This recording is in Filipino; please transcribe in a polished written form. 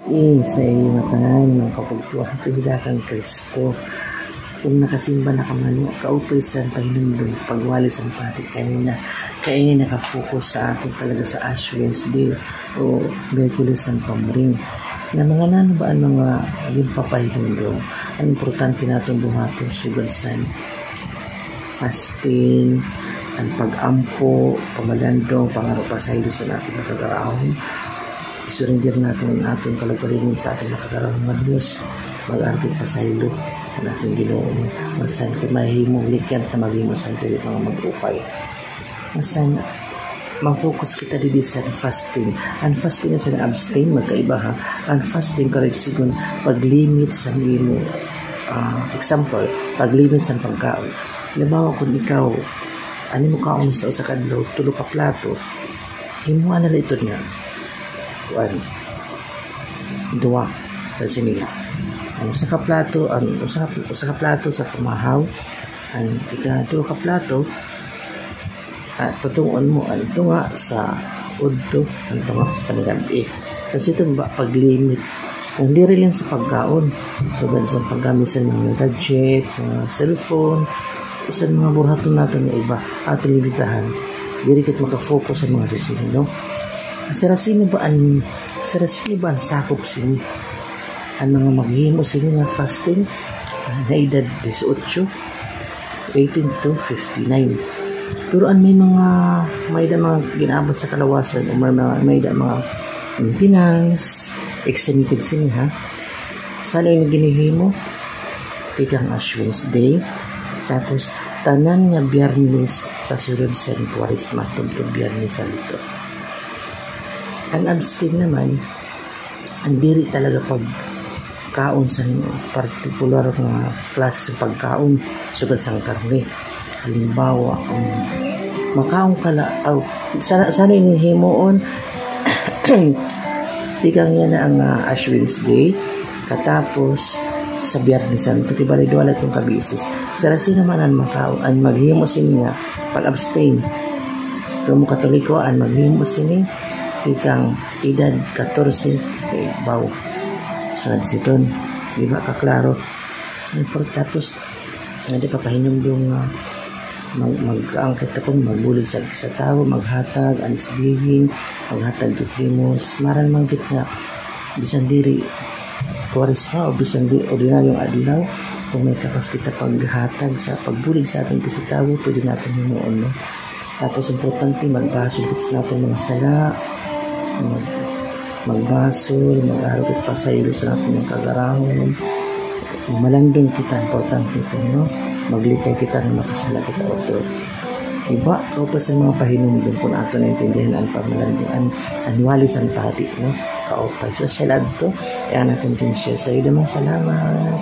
Sa matan ng kapagtuan kang Kristo. Kung nakasimba na kamano, kaupisan pahinundong pagwali sa pati kaya nakafocus sa atin talaga sa Ash Wednesday o Merkulis ang pamring. Na mga nano ba ang mga naging papahinundong? Ang importante natong buhaton sugalsan fasting, ang pag-ampo, pamalandong, pangarapasaylo sa natin nakagaraon. Isurrender natin ang ating kalagalingan sa ating nakagaraon ng Diyos. Mag-arapit pasaylo sa natin ginoon. Masan kung mahimong likyan na maging masantili mga mag-upay. Masan mag-focus kita dito sa fasting. Ang fasting na sa abstain, magkaiba ha. Ang fasting correct sigun pag-limit sa imo. Example, pag-limit sa pagkaon. Halimbawa kung ikaw, ano mo kaon sa kadlaw, tulo ka plato, himo na ito niya. Dua kasi nila. Ang usa ka plato sa pamahaw, ang ika-tulo ka plato at tutungon mo ang tunga sa udto, ang tunga sa panigabi. Kasi ito pag-limit. Hindi rin lang sa pagkaon. So, sa paggamit sa mga gadget, mga cellphone, o sa mga burhaton natin na iba at limitahan. Hindi rin makafocus sa mga sasino, no? Sarasino ba ang sakop sini? Ang mga maghimo sini nga fasting na edad 18 to 59. Pero may mga ginabot sa kalawasan o may mga maintenance exempted sini ha. Saan yung ginihimo? Tigang Ash Wednesday. Tapos tanan nga Biyernes sa sunod sa Kwaresma tungkol Biyernes Santo. Ang abstain naman, ang diri talaga pagkaon sa partikular nga klase sa pagkaon sugad sa karne. Halimbawa, makaon ka na, sana inihimoon, tigang yan ang Ash Wednesday, katapos sa Biyernes Santo, kibali doon itong kabisis. Sarasi naman ang makaon, ang maghimo sini nga, pag-abstain. Kung Katoliko, ang maghimo sini, tikang edad 14 baw sa siton, di ba kaklaro? Tapos hindi pa pahinumdong mag-angkit ako, magbulig sa tao, maghatag alsgiving, maghatag kitlimos, maran manggit nga bisan diri Kwaresma o bisan di ordinaryong adlaw, kung may kapas kita paghatag sa pagbulig sa ating kasitawo, pwede natin himuon, no? Tapos importante magbasol kita natin mga sala, magbasol, mag-arapit pasaylo sa natin ng kagarahon, malandong kita, importante ito, no? Maglikay kita na makasala kita ito. Diba? O pa sa mga pahinumdum kung ato na intindihan ang pamalandong, ang walis ang pati, no? Kaopay. So, siya lang ito. Kaya natin din siya. Sa iyo naman, salamat.